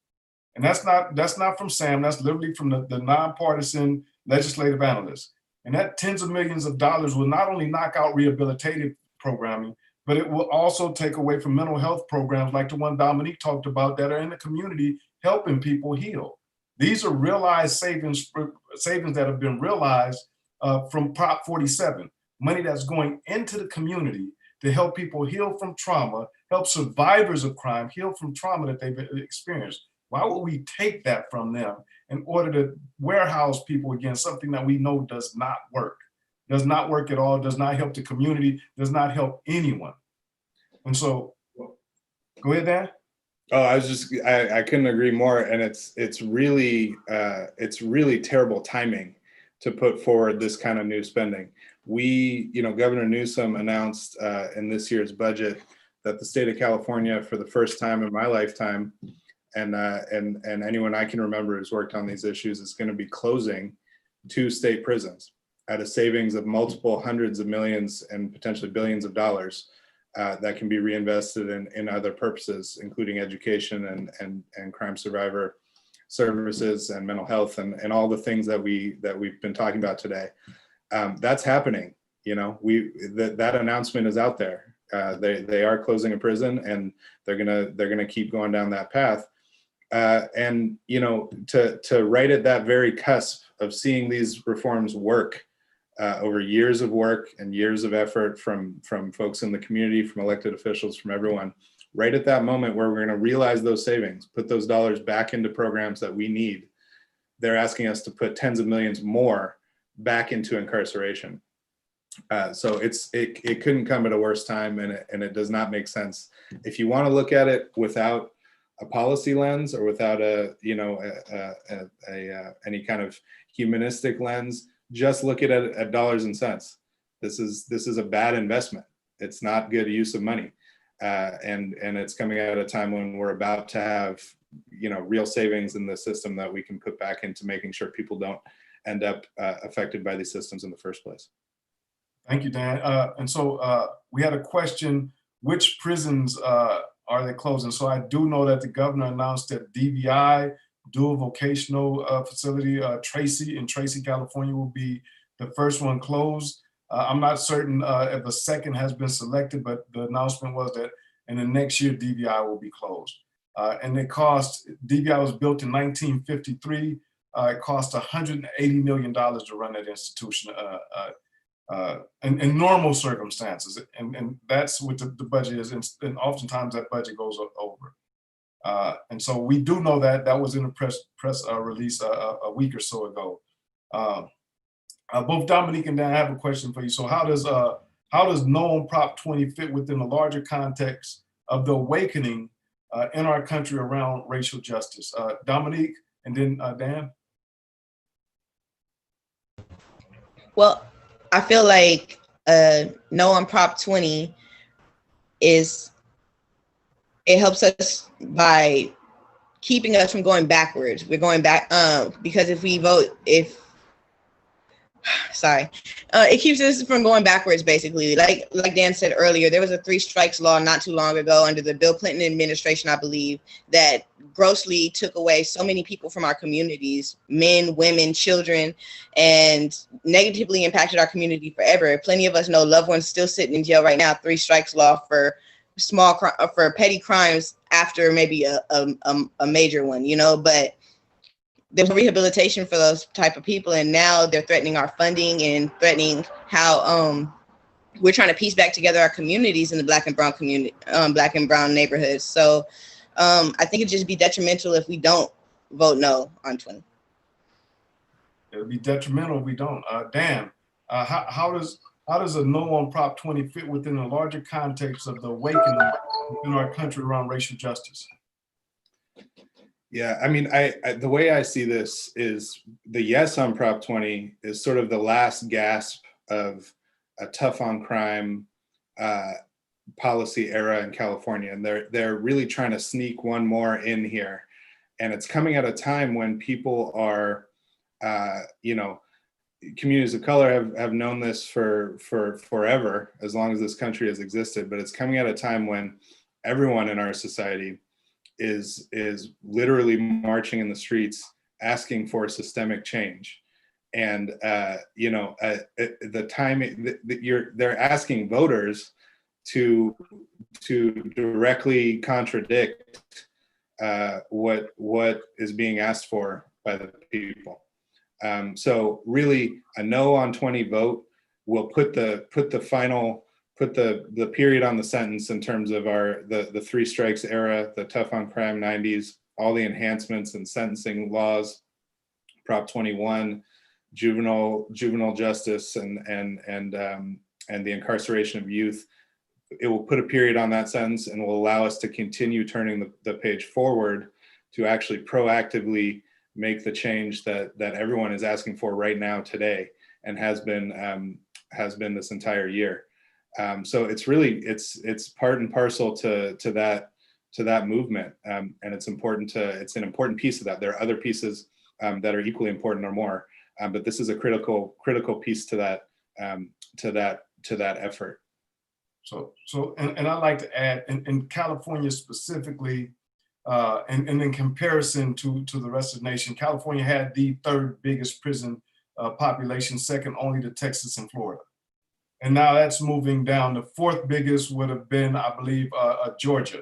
And that's not from Sam, that's literally from the nonpartisan legislative analysts. And that tens of millions of dollars will not only knock out rehabilitative programming, but it will also take away from mental health programs like the one Dominique talked about that are in the community helping people heal. These are realized savings that have been realized from Prop 47, money that's going into the community to help people heal from trauma, help survivors of crime heal from trauma that they've experienced. Why would we take that from them in order to warehouse people against something that we know does not work? Does not work at all, does not help the community, does not help anyone. And so, go ahead, Dan. Oh, I couldn't agree more. And it's really terrible timing to put forward this kind of new spending. Governor Newsom announced in this year's budget that the state of California, for the first time in my lifetime, and anyone I can remember who's worked on these issues, is going to be closing 2 state prisons at a savings of multiple hundreds of millions and potentially billions of dollars that can be reinvested in other purposes, including education and crime survivor services and mental health and all the things that we've been talking about today. That's happening. That announcement is out there. They are closing a prison, and they're gonna keep going down that path. And to right at that very cusp of seeing these reforms work over years of work and years of effort from folks in the community, from elected officials, from everyone, right at that moment where we're going to realize those savings, put those dollars back into programs that we need, they're asking us to put tens of millions more back into incarceration. So it couldn't come at a worse time, and it does not make sense. If you want to look at it without a policy lens or without any kind of humanistic lens, just look at it at dollars and cents. This is a bad investment. It's not good use of money, and it's coming at a time when we're about to have real savings in the system that we can put back into making sure people don't end up affected by these systems in the first place. Thank you, Dan. And so we had a question: which prisons are they closing? So I do know that the governor announced that DVI, dual vocational facility, in Tracy, California, will be the first one closed. I'm not certain if a second has been selected, but the announcement was that in the next year, DVI will be closed. And DVI was built in 1953. It cost $180 million to run that institution in normal circumstances. And that's what the budget is. And oftentimes that budget goes over. And so we do know that was in a press release a week or so ago. Both Dominique and Dan, I have a question for you. So how does NOAM Prop 20 fit within the larger context of the awakening in our country around racial justice? Dominique, and then Dan. Well, I feel like NOAM Prop 20 it helps us by keeping us from going backwards. We're going back because if we vote, it keeps us from going backwards, basically. Like Dan said earlier, there was a 3 strikes law not too long ago under the Bill Clinton administration, I believe, that grossly took away so many people from our communities, men, women, children, and negatively impacted our community forever. Plenty of us know loved ones still sitting in jail right now, 3 strikes law for for petty crimes after maybe a major one, but there's rehabilitation for those type of people, and now they're threatening our funding and threatening how we're trying to piece back together our communities in the Black and Brown community, Black and Brown neighborhoods. So I think it'd just be detrimental if we don't vote no on 20. It'll be detrimental if we don't. Dan, how does a no on Prop 20 fit within the larger context of the awakening within our country around racial justice? Yeah, I mean, I the way I see this is the yes on Prop 20 is sort of the last gasp of a tough on crime policy era in California, and they're really trying to sneak one more in here, and it's coming at a time when people are, you know, communities of color have known this for forever, as long as this country has existed, but it's coming at a time when everyone in our society is literally marching in the streets asking for systemic change. And you know, the time they're asking voters to directly contradict what is being asked for by the people. So really, a no on 20 vote will put the period on the sentence in terms of the three strikes era, the tough on crime 90s, all the enhancements and sentencing laws, Prop 21, juvenile justice, and the incarceration of youth. It will put a period on that sentence and will allow us to continue turning the page forward to actually proactively make the change that everyone is asking for right now today, and has been this entire year. So it's really it's part and parcel to that movement, and it's an important piece of that. There are other pieces that are equally important or more, but this is a critical piece to that effort. So I'd like to add, in California specifically, and in comparison to the rest of the nation, California had the third biggest prison population, second only to Texas and Florida. And now that's moving down. The fourth biggest would have been, I believe, Georgia.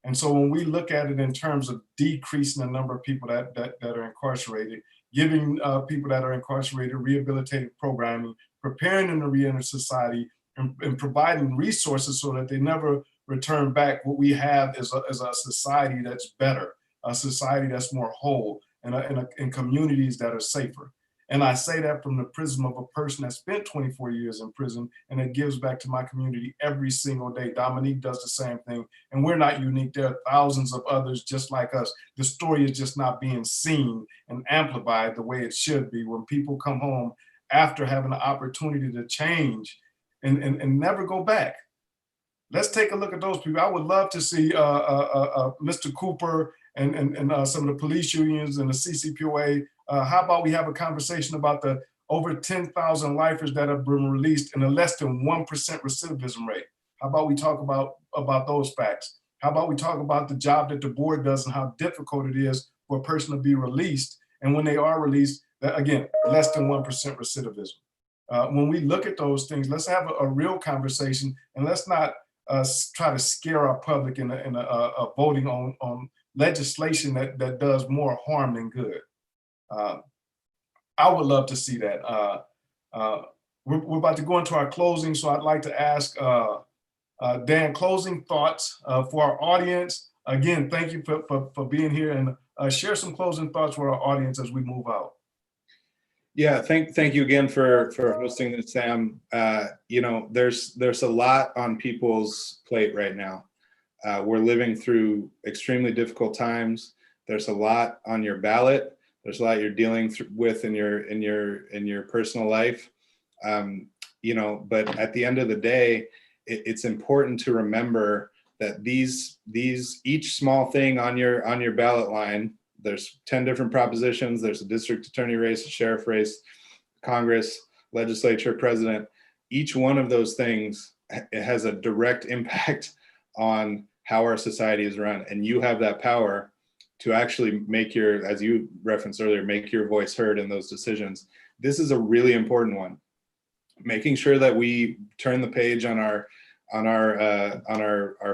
And so when we look at it in terms of decreasing the number of people that are incarcerated, giving people that are incarcerated rehabilitative programming, preparing them to re-enter society, and providing resources so that they never return back, what we have is a society that's better, a society that's more whole, and communities that are safer. And I say that from the prism of a person that spent 24 years in prison, and it gives back to my community every single day. Dominique does the same thing, and we're not unique. There are thousands of others just like us. The story is just not being seen and amplified the way it should be. When people come home after having the opportunity to change and never go back. Let's take a look at those people. I would love to see Mr. Cooper and some of the police unions and the CCPOA. How about we have a conversation about the over 10,000 lifers that have been released and a less than 1% recidivism rate? How about we talk about those facts? How about we talk about the job that the board does and how difficult it is for a person to be released? And when they are released, again, less than 1% recidivism. When we look at those things, let's have a real conversation, and let's not try to scare our public in voting on legislation that does more harm than good. I would love to see that. We're about to go into our closing, so I'd like to ask Dan, closing thoughts for our audience. Again, thank you for being here, and share some closing thoughts for our audience as we move out. Yeah, thank you again for hosting this, Sam. You know, there's a lot on people's plate right now. We're living through extremely difficult times. There's a lot on your ballot. There's a lot you're dealing with in your personal life. You know, but at the end of the day, it's important to remember that each small thing on your ballot line. There's 10 different propositions. There's a district attorney race, a sheriff race, Congress, legislature, president. Each one of those things, it has a direct impact on how our society is run. And you have that power to actually make as you referenced earlier, make your voice heard in those decisions. This is a really important one. Making sure that we turn the page on our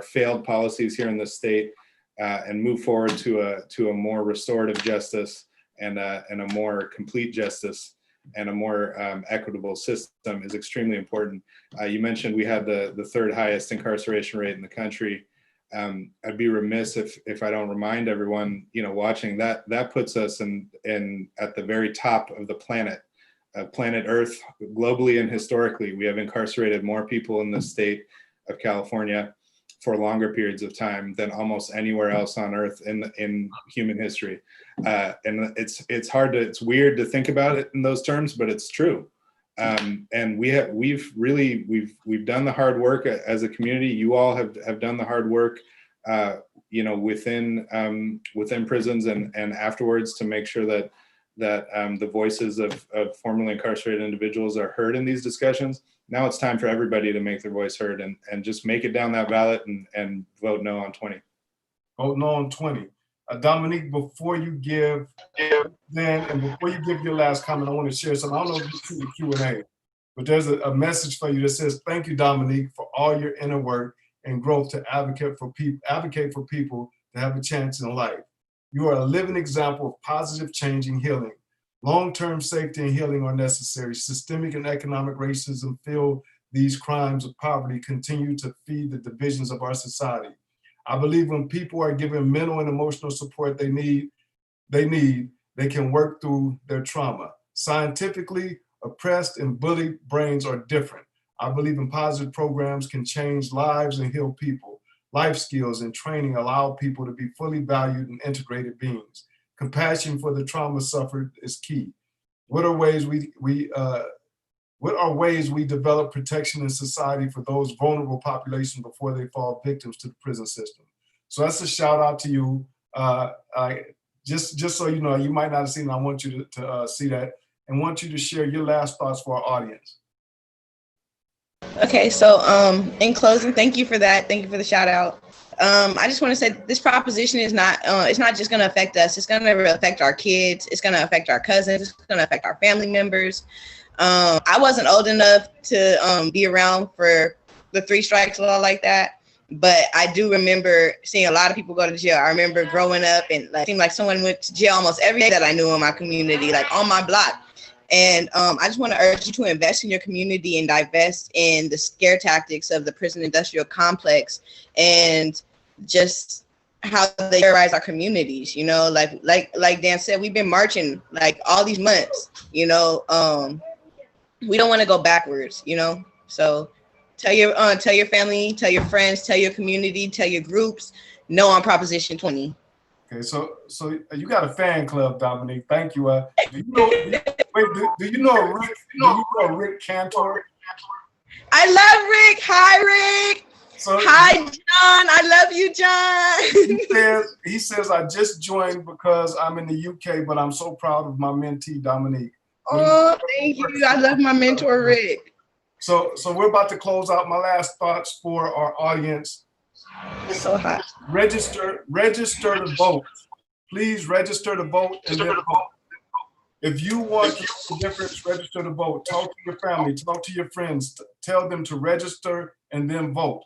failed policies here in the state, and move forward to a more restorative justice and a more complete justice and a more equitable system is extremely important. You mentioned we had the third highest incarceration rate in the country. I'd be remiss if I don't remind everyone, watching that puts us in at the very top of the planet Earth, globally and historically. We have incarcerated more people in the state of California for longer periods of time than almost anywhere else on Earth in human history. And it's weird to think about it in those terms, but it's true. And we've done the hard work as a community. You all have done the hard work, within prisons and afterwards, to make sure that the voices of formerly incarcerated individuals are heard in these discussions. Now it's time for everybody to make their voice heard and just make it down that ballot and vote no on 20. Vote no on 20. Dominique, before you give your last comment, I want to share something. I don't know if you see the Q&A, but there's a message for you that says, "Thank you, Dominique, for all your inner work and growth to advocate for people to have a chance in life. You are a living example of positive change and healing. Long-term safety and healing are necessary. Systemic and economic racism fuel these crimes of poverty, continue to feed the divisions of our society. I believe when people are given mental and emotional support they need, they can work through their trauma. Scientifically, oppressed and bullied brains are different. I believe in positive programs can change lives and heal people. Life skills and training allow people to be fully valued and integrated beings. Compassion for the trauma suffered is key. What are ways we develop protection in society for those vulnerable populations before they fall victims to the prison system?" So that's a shout out to you. Just so you know, you might not have seen it. I want you to see that and want you to share your last thoughts for our audience. Okay, so in closing, thank you for that. Thank you for the shout out. I just want to say this proposition is not, it's not just going to affect us. It's going to affect our kids. It's going to affect our cousins. It's going to affect our family members. I wasn't old enough to be around for the 3 strikes law like that, but I do remember seeing a lot of people go to jail. I remember growing up and it seemed like someone went to jail almost every day that I knew in my community, like on my block. And I just want to urge you to invest in your community and divest in the scare tactics of the prison industrial complex and just how they terrorize our communities. Like Dan said, we've been marching like all these months. We don't want to go backwards. So tell your family, tell your friends, tell your community, tell your groups, no on Proposition 20. Okay, so you got a fan club, Dominique. Thank you. Do you know Rick Cantor? I love Rick. Hi, Rick. Hi, John. I love you, John. He says, "I just joined because I'm in the UK, but I'm so proud of my mentee, Dominique." Oh, thank you. I love my mentor, Rick. So we're about to close out. My last thoughts for our audience. It's so hot. Register to vote. Please register to vote and then vote. If you want to make a difference, register to vote. Talk to your family, talk to your friends, tell them to register and then vote.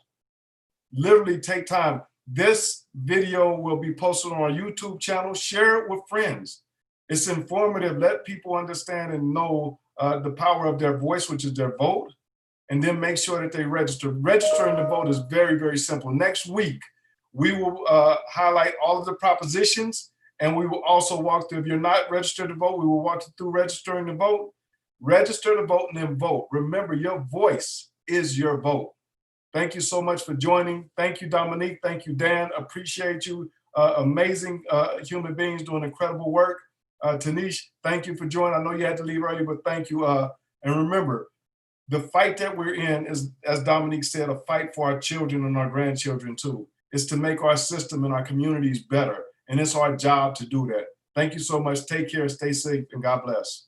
Literally take time. This video will be posted on our YouTube channel. Share it with friends. It's informative. Let people understand and know the power of their voice, which is their vote. And then make sure that they register. Registering to vote is very, very simple. Next week, we will highlight all of the propositions, and we will also walk through, if you're not registered to vote, we will walk you through registering to vote. Register to vote and then vote. Remember, your voice is your vote. Thank you so much for joining. Thank you, Dominique. Thank you, Dan. Appreciate you. Amazing human beings doing incredible work. Tinisch, thank you for joining. I know you had to leave early, but thank you. And remember, the fight that we're in is, as Dominique said, a fight for our children and our grandchildren too. It's to make our system and our communities better. And it's our job to do that. Thank you so much. Take care, stay safe, and God bless.